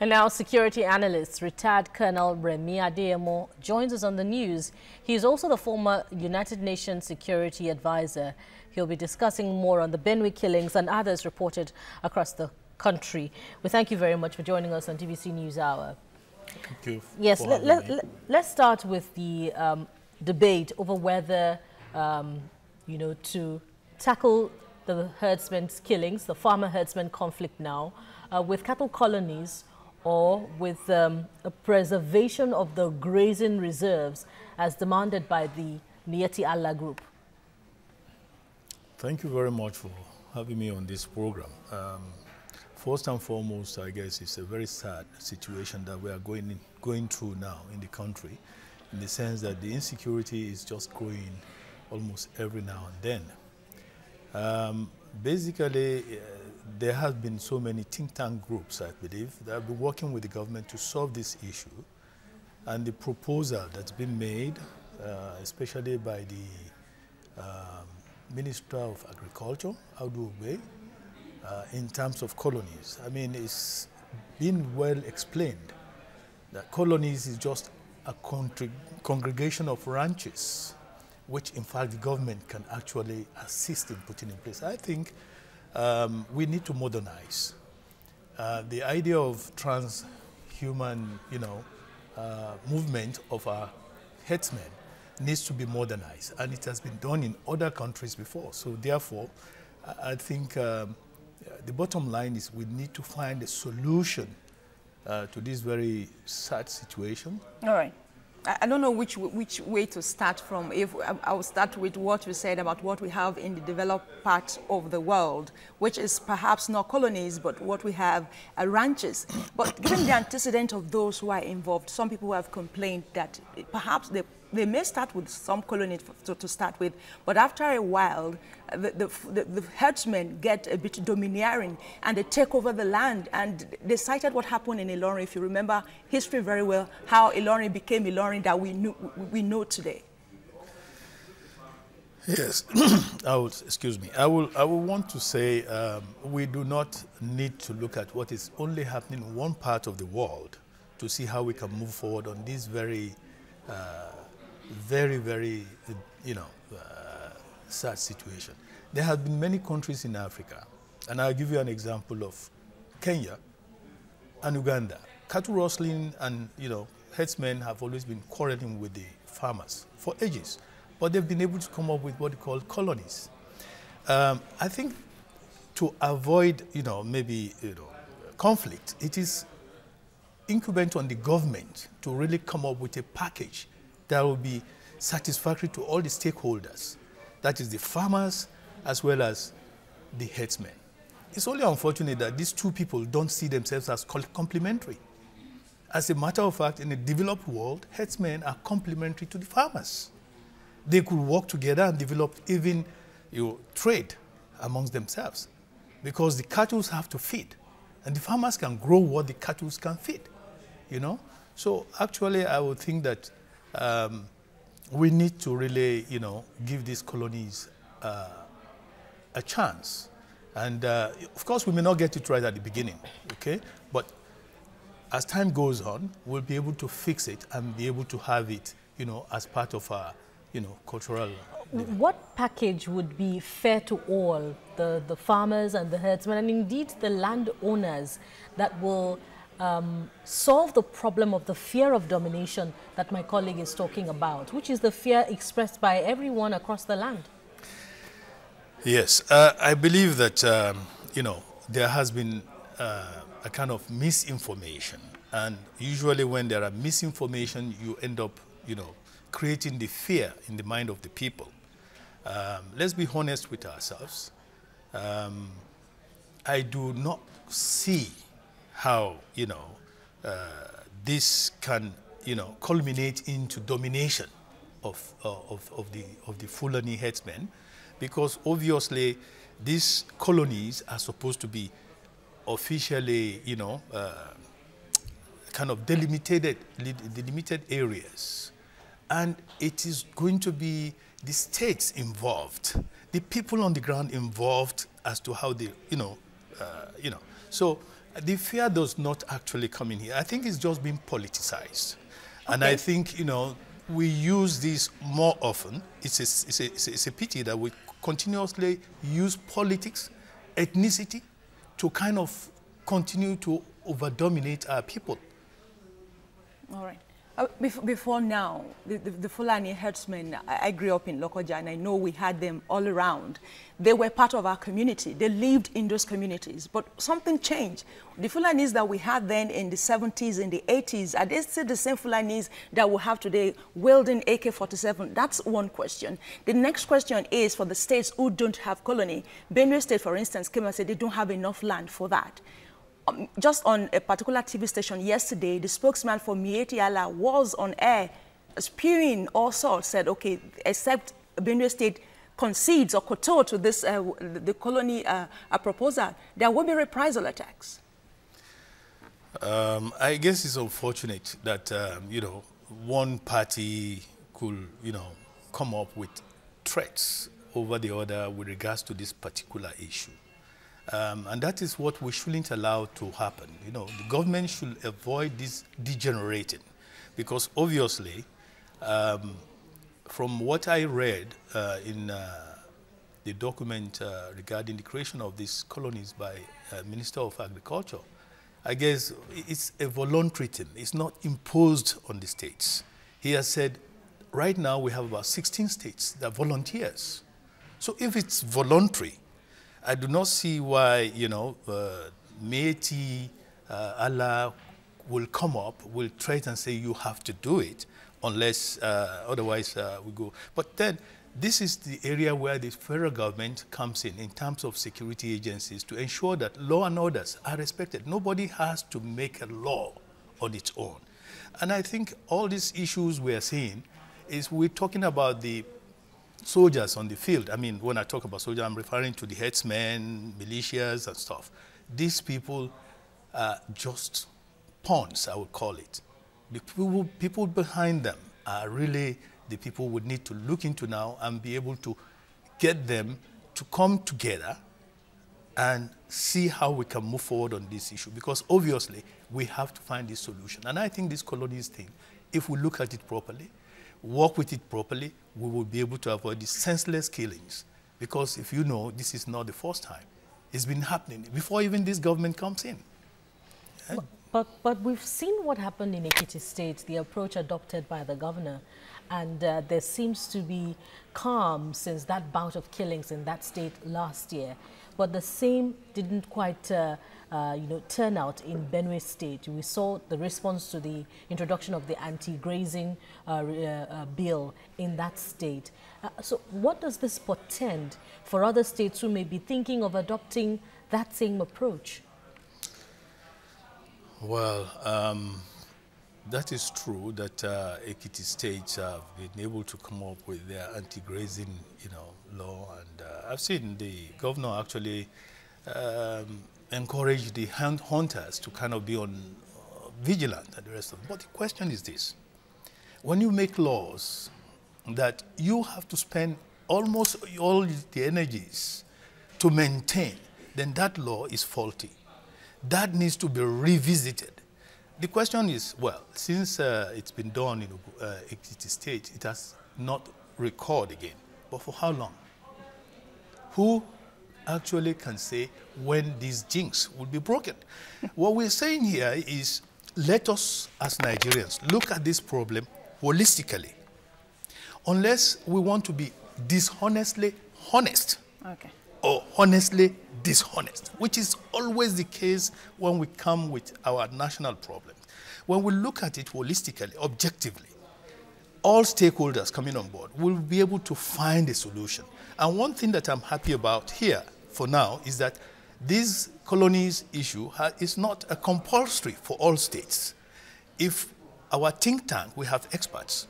And now security analyst, retired Colonel Remi Adeyemo joins us on the news. He is also the former United Nations Security Advisor. He'll be discussing more on the Benue killings and others reported across the country. We thank you very much for joining us on TVC News Hour. Thank you. Yes, let's start with the debate over whether, to tackle the herdsman's killings, the farmer-herdsman conflict now, with cattle colonies or with a preservation of the grazing reserves as demanded by the Nieti Allah group. Thank you very much for having me on this program. First and foremost, I guess it's a very sad situation that we are going through now in the country, in the sense that the insecurity is just growing almost every now and then. Basically, there have been so many think tank groups, I believe, that have been working with the government to solve this issue. And the proposal that's been made, especially by the Minister of Agriculture, Audu Ogbe, in terms of colonies. I mean, it's been well explained that colonies is just a congregation of ranches, which in fact the government can actually assist in putting in place. I think we need to modernize. The idea of transhuman, movement of our herdsmen needs to be modernized, and it has been done in other countries before. So therefore, I think the bottom line is we need to find a solution to this very sad situation. All right. I don't know which way to start from. If I'll start with what you said about what we have in the developed part of the world, which is perhaps not colonies, but what we have are ranches. But given the antecedent of those who are involved, some people have complained that perhaps they may start with some colonies to start with, but after a while, the herdsmen get a bit domineering and they take over the land. And they cited what happened in Ilorin, if you remember history very well, how Ilorin became Ilorin that we know today. Yes, excuse me. I will want to say we do not need to look at what is only happening in one part of the world to see how we can move forward on this very sad situation. There have been many countries in Africa, and I'll give you an example of Kenya and Uganda. Cattle rustling and herdsmen have always been quarreling with the farmers for ages, but they've been able to come up with what they call colonies. I think to avoid conflict, it is incumbent on the government to really come up with a package that will be satisfactory to all the stakeholders. That is the farmers as well as the herdsmen. It's only unfortunate that these two people don't see themselves as complementary. As a matter of fact, in the developed world, herdsmen are complementary to the farmers. They could work together and develop even trade amongst themselves, because the cattle have to feed, and the farmers can grow what the cattle can feed. So actually, I would think that we need to really, give these colonies a chance. And of course, we may not get it right at the beginning, okay? But as time goes on, we'll be able to fix it and be able to have it, as part of our, cultural. What package would be fair to all, the farmers and the herdsmen, and indeed the landowners, that will solve the problem of the fear of domination that my colleague is talking about, which is the fear expressed by everyone across the land? Yes, I believe that, there has been a kind of misinformation. And usually when there are misinformation, you end up, creating the fear in the mind of the people. Let's be honest with ourselves. I do not see how, this can, culminate into domination of the Fulani herdsmen, because obviously these colonies are supposed to be officially, kind of delimited areas. And it is going to be the states involved, the people on the ground involved as to how they, So The fear does not actually come in here. I think it's just been politicized. Okay. And I think, you know, we use this more often. It's a pity that we continuously use politics, ethnicity, to kind of continue to over-dominate our people. All right. Before now, the Fulani herdsmen, I grew up in Lokoja and I know we had them all around. They were part of our community. They lived in those communities. But something changed. The Fulanis that we had then in the 70s, in the 80s, are they still the same Fulanis that we have today wielding AK-47? That's one question. The next question is for the states who don't have colony. Benue State, for instance, came and said they don't have enough land for that. Just on a particular TV station yesterday, the spokesman for Mieti Allah was on air spewing all sorts, said, okay, except Benue State concedes or kowtow to this, the colony proposal, there will be reprisal attacks. I guess it's unfortunate that, you know, one party could, you know, come up with threats over the other with regards to this particular issue. And that is what we shouldn't allow to happen. You know, the government should avoid this degenerating, because obviously, from what I read in the document regarding the creation of these colonies by Minister of Agriculture, I guess it's a voluntary thing. It's not imposed on the states. He has said, right now we have about 16 states that volunteers. So if it's voluntary, I do not see why, you know, Mieti Allah will come up, will try and say you have to do it, unless otherwise we go. But then this is the area where the federal government comes in terms of security agencies to ensure that law and orders are respected. Nobody has to make a law on its own. And I think all these issues we are seeing is we're talking about the soldiers on the field. I mean, when I talk about soldiers, I'm referring to the herdsmen, militias and stuff. These people are just pawns, I would call it. The people behind them are really the people we need to look into now and be able to get them to come together and see how we can move forward on this issue, because obviously we have to find this solution. And I think this colonies thing, if we look at it properly, work with it properly, we will be able to avoid these senseless killings. Because if you know, this is not the first time. It's been happening before even this government comes in. Yeah? But we've seen what happened in Ekiti State, the approach adopted by the governor, and there seems to be calm since that bout of killings in that state last year. But the same didn't quite turn out in Benue State. We saw the response to the introduction of the anti-grazing bill in that state. So what does this portend for other states who may be thinking of adopting that same approach? Well, that is true that Ekiti states have been able to come up with their anti-grazing, law, and I've seen the governor actually encourage the hunters to kind of be on vigilant and the rest of it. But the question is this: when you make laws that you have to spend almost all the energies to maintain, then that law is faulty. That needs to be revisited. The question is, well, since it's been done in Ekiti State, it has not recorded again. But for how long? Who actually can say when these jinx will be broken? What we're saying here is, let us as Nigerians look at this problem holistically. Unless we want to be dishonestly honest, okay, or honestly dishonest, which is always the case when we come with our national problems. When we look at it holistically, objectively, all stakeholders coming on board will be able to find a solution. And one thing that I'm happy about here for now is that this colonies issue is not a compulsory for all states. If our think tank, we have experts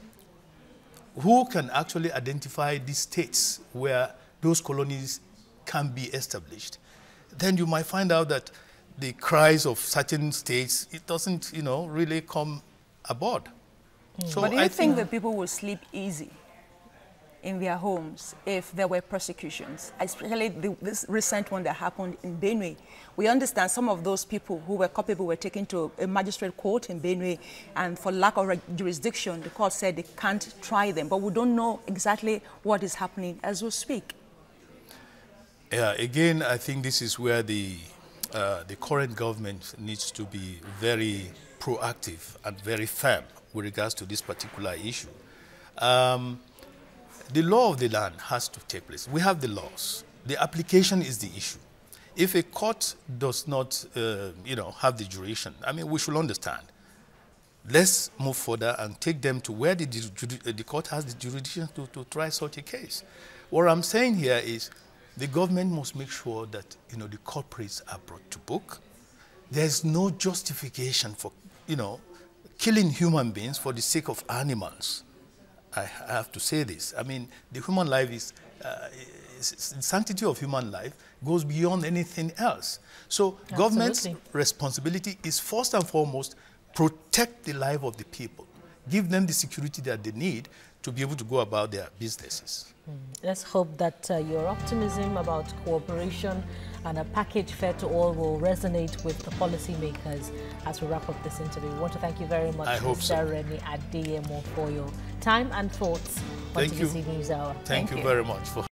who can actually identify the states where those colonies can be established, then you might find out that the cries of certain states, it doesn't, really come aboard. So but do you think that people will sleep easy? in their homes if there were persecutions, especially this recent one that happened in Benue. We understand some of those people who were culpable were taken to a magistrate court in Benue, and for lack of jurisdiction, the court said they can't try them. But we don't know exactly what is happening as we speak. Yeah, again, I think this is where the current government needs to be very proactive and very firm with regards to this particular issue. The law of the land has to take place. We have the laws. The application is the issue. If a court does not, have the jurisdiction, I mean, we should understand. Let's move further and take them to where the court has the jurisdiction to try such a case. What I'm saying here is the government must make sure that, the culprits are brought to book. There's no justification for, killing human beings for the sake of animals. I have to say this. I mean, the human life is, the sanctity of human life goes beyond anything else. So government's responsibility is first and foremost protect the life of the people, give them the security that they need to be able to go about their businesses. Let's hope that your optimism about cooperation and a package fair to all will resonate with the policymakers as we wrap up this interview. We want to thank you very much, Mr. Remi Adeyemo, for your time and thoughts on TVC News Hour. Thank you very much for